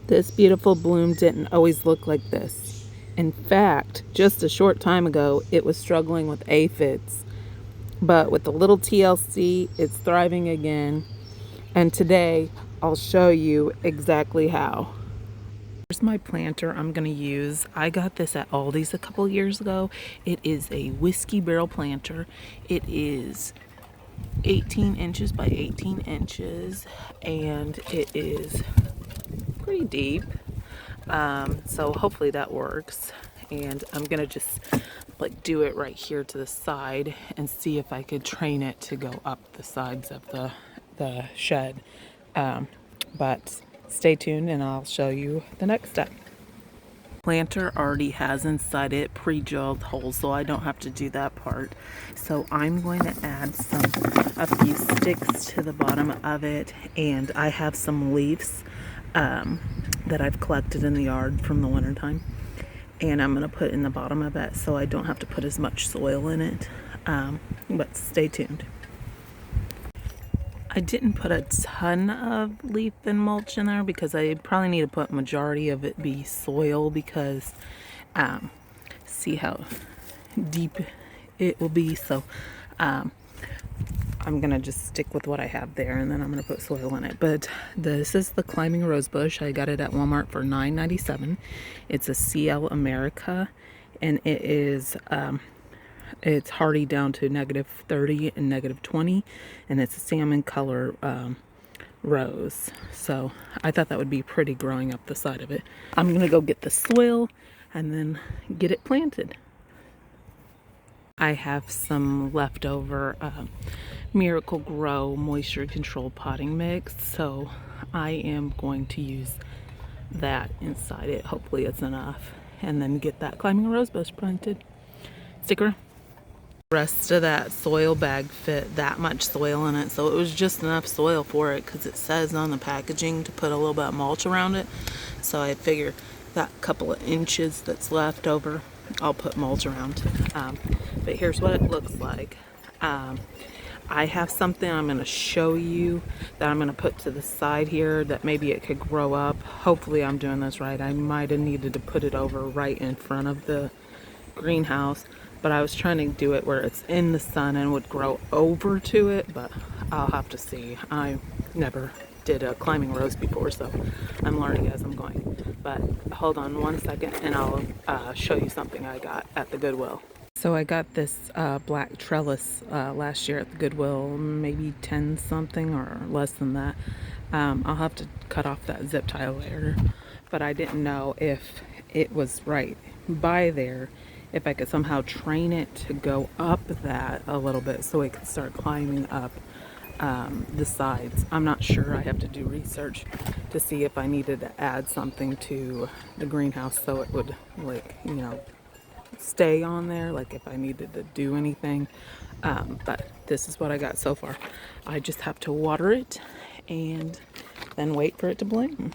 This beautiful bloom didn't always look like this. In fact, just a short time ago, it was struggling with aphids. But with a little TLC, it's thriving again. And today, I'll show you exactly how. Here's my planter I'm going to use. I got this at Aldi's a couple years ago. It is a whiskey barrel planter. It is 18 inches by 18 inches, and it is pretty deep. So hopefully that works. And I'm gonna just like do it right here to the side and see if I could train it to go up the sides of the shed. But stay tuned and I'll show you the next step. Planter already has inside it pre-drilled holes, so I don't have to do that part. So I'm going to add a few sticks to the bottom of it, and I have some leaves that I've collected in the yard from the wintertime, and I'm going to put in the bottom of it so I don't have to put as much soil in it. But stay tuned. I didn't put a ton of leaf and mulch in there because I probably need to put majority of it be soil, because see how deep it will be. So I'm gonna just stick with what I have there, and then I'm gonna put soil in it. But this is the climbing rose bush. I got it at Walmart for $9.97. It's a CL America, and it is it's hardy down to -30 and -20, and it's a salmon color rose. So I thought that would be pretty growing up the side of it. I'm gonna go get the soil and then get it planted. I have some leftover Miracle-Gro moisture control potting mix, so I am going to use that inside it. Hopefully it's enough, and then get that climbing rose bush planted. Stick around. The rest of that soil bag fit that much soil in it, so it was just enough soil for it, because it says on the packaging to put a little bit of mulch around it. So I figure that couple of inches that's left over, I'll put mulch around. But here's what it looks like. I have something I'm going to show you that I'm going to put to the side here that maybe it could grow up. Hopefully I'm doing this right. I might have needed to put it over right in front of the greenhouse, but I was trying to do it where it's in the sun and would grow over to it, but I'll have to see. I never did a climbing rose before, so I'm learning as I'm going. But hold on one second and I'll show you something I got at the Goodwill. So I got this black trellis last year at the Goodwill, maybe 10 something or less than that. I'll have to cut off that zip tie later, but I didn't know if it was right by there, if I could somehow train it to go up that a little bit so it could start climbing up the sides. I'm not sure. I have to do research to see if I needed to add something to the greenhouse so it would, like, you know, stay on there, like if I needed to do anything. But this is what I got so far. I just have to water it and then wait for it to bloom.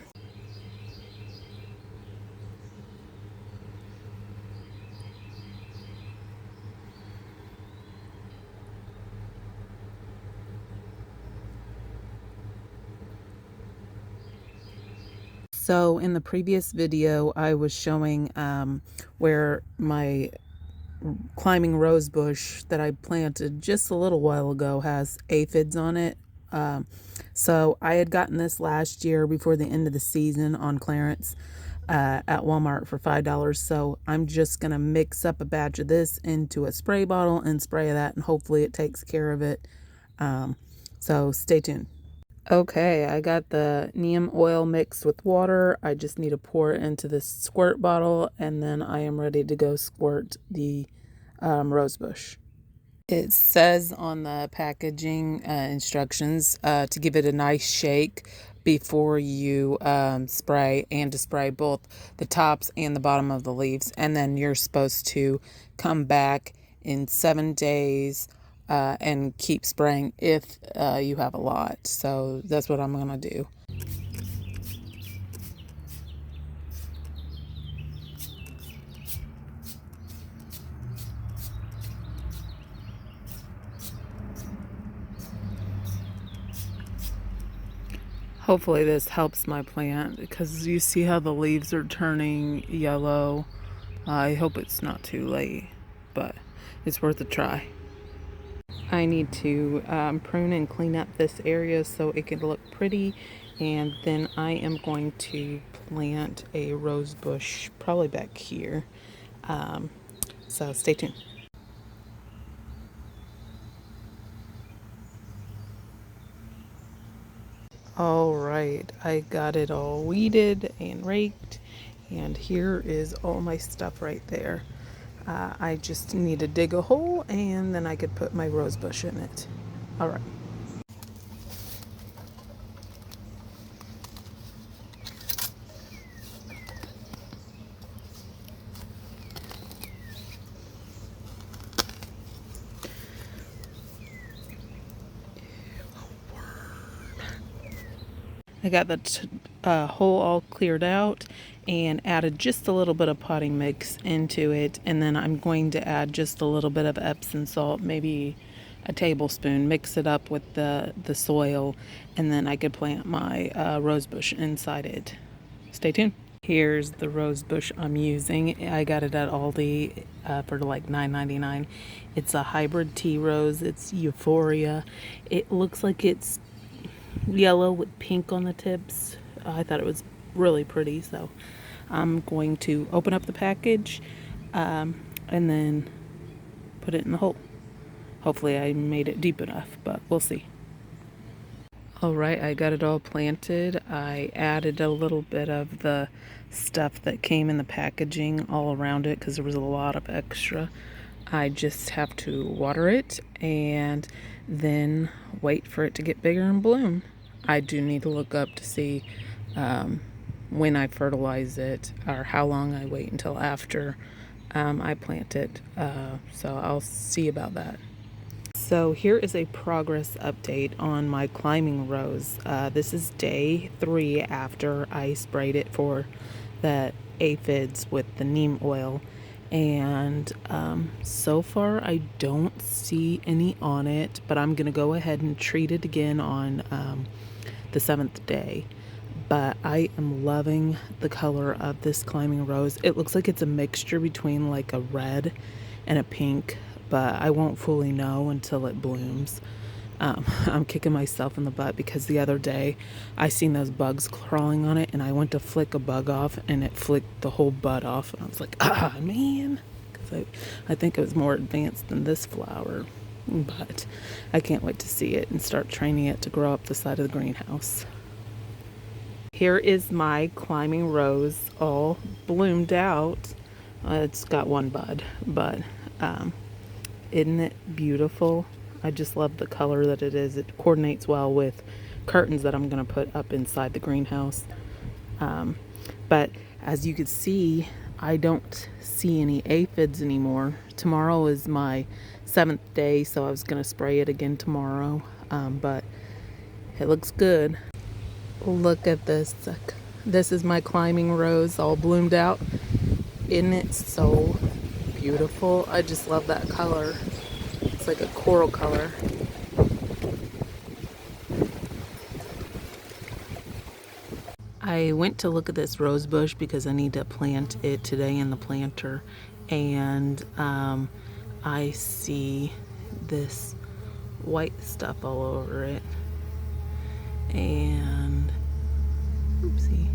So in the previous video, I was showing where my climbing rose bush that I planted just a little while ago has aphids on it. So I had gotten this last year before the end of the season on clearance at Walmart for $5. So I'm just going to mix up a batch of this into a spray bottle and spray that, and hopefully it takes care of it. So stay tuned. Okay, I got the neem oil mixed with water. I just need to pour it into this squirt bottle, and then I am ready to go squirt the rose bush. It says on the packaging instructions to give it a nice shake before you spray, and to spray both the tops and the bottom of the leaves. And then you're supposed to come back in 7 days and keep spraying if you have a lot. So that's what I'm gonna do. Hopefully this helps my plant because you see how the leaves are turning yellow. I hope it's not too late, but it's worth a try. I need to prune and clean up this area so it can look pretty, and then I am going to plant a rose bush probably back here. So stay tuned. All right, I got it all weeded and raked, and here is all my stuff right there. I just need to dig a hole and then I could put my rose bush in it. All right. I got the hole all cleared out and added just a little bit of potting mix into it, and then I'm going to add just a little bit of Epsom salt, maybe a tablespoon, mix it up with the soil, and then I could plant my rose bush inside it. Stay tuned. Here's the rose bush I'm using. I got it at Aldi for like $9.99. It's a hybrid tea rose. It's Euphoria. It looks like it's yellow with pink on the tips. I thought it was really pretty, so I'm going to open up the package and then put it in the hole. Hopefully I made it deep enough, but we'll see. Alright, I got it all planted. I added a little bit of the stuff that came in the packaging all around it because there was a lot of extra. I just have to water it and then wait for it to get bigger and bloom. I do need to look up to see when I fertilize it or how long I wait until after I plant it. So I'll see about that. So here is a progress update on my climbing rose. This is day 3 after I sprayed it for the aphids with the neem oil. And so far I don't see any on it, but I'm gonna go ahead and treat it again on the 7th day. But I am loving the color of this climbing rose. It looks like it's a mixture between like a red and a pink, but I won't fully know until it blooms. I'm kicking myself in the butt because the other day I seen those bugs crawling on it and I went to flick a bug off and it flicked the whole bud off, and I was like, ah, man, because I think it was more advanced than this flower. But I can't wait to see it and start training it to grow up the side of the greenhouse. Here is my climbing rose all bloomed out. It's got one bud, but isn't it beautiful? I just love the color that it is. It coordinates well with curtains that I'm going to put up inside the greenhouse. But as you can see, I don't see any aphids anymore. Tomorrow is my 7th day, so I was going to spray it again tomorrow. But it looks good. Look at this. This is my climbing rose all bloomed out. Isn't it so beautiful? I just love that color. It's like a coral color. I went to look at this rose bush because I need to plant it today in the planter, and I see this white stuff all over it, and oopsie.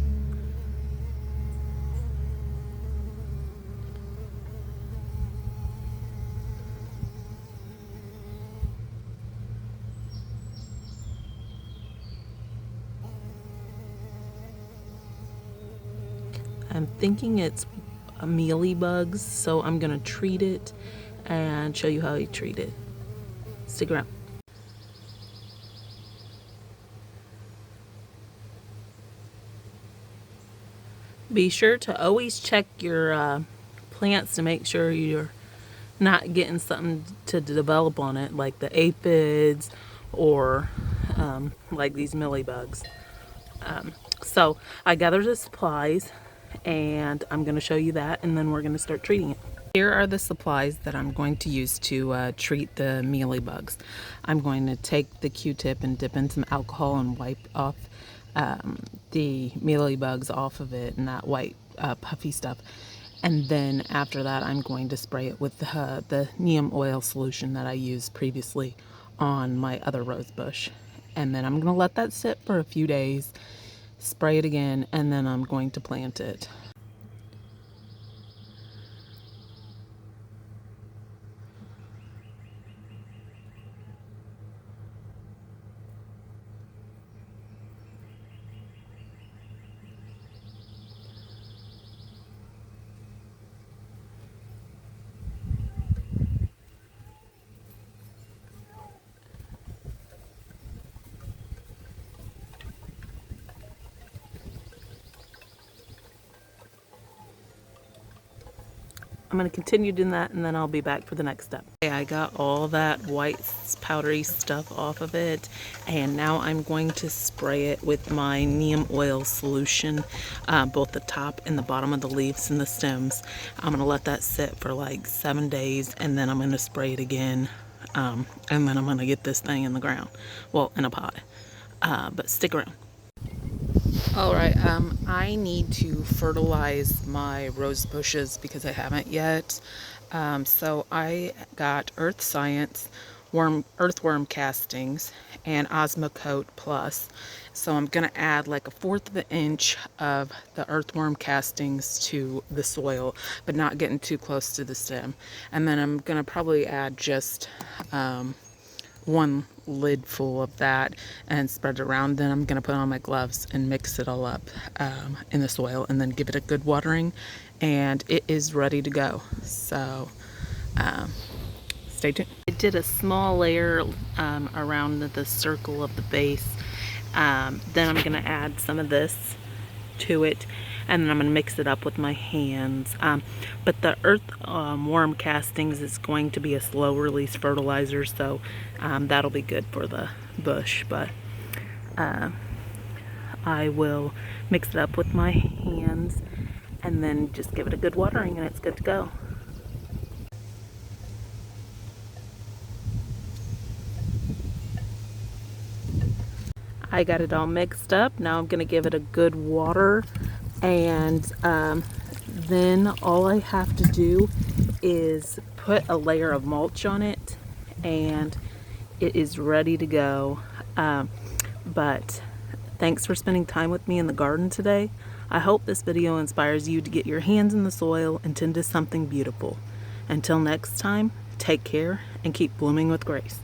I'm thinking it's a mealybugs, so I'm gonna treat it and show you how I treat it. Stick around. Be sure to always check your plants to make sure you're not getting something to develop on it, like the aphids or like these mealybugs. So I gathered the supplies and I'm going to show you that, and then we're going to start treating it. Here are the supplies that I'm going to use to treat the mealybugs. I'm going to take the Q-tip and dip in some alcohol and wipe off the mealybugs off of it and that white puffy stuff. And then after that, I'm going to spray it with the neem oil solution that I used previously on my other rose bush. And then I'm going to let that sit for a few days, spray it again, and then I'm going to plant it. I'm going to continue doing that, and then I'll be back for the next step. Okay, I got all that white powdery stuff off of it, and now I'm going to spray it with my neem oil solution, both the top and the bottom of the leaves and the stems. I'm going to let that sit for like 7 days, and then I'm going to spray it again, and then I'm going to get this thing in the ground, well, in a pot. But stick around. Alright, I need to fertilize my rose bushes because I haven't yet. So I got Earth Science earthworm castings and Osmocote Plus. So I'm going to add like 1/4 of an inch of the earthworm castings to the soil, but not getting too close to the stem. And then I'm going to probably add just 1 lid full of that and spread it around. Then I'm going to put on my gloves and mix it all up in the soil, and then give it a good watering, and it is ready to go. So stay tuned. I did a small layer around the circle of the base. Then I'm going to add some of this to it, and then I'm going to mix it up with my hands. But the earthworm castings is going to be a slow release fertilizer, so that'll be good for the bush. But I will mix it up with my hands and then just give it a good watering, and it's good to go. I got it all mixed up. Now I'm going to give it a good water, and then all I have to do is put a layer of mulch on it, and it is ready to go. But thanks for spending time with me in the garden today. I hope this video inspires you to get your hands in the soil and tend to something beautiful. Until next time, take care and keep blooming with grace.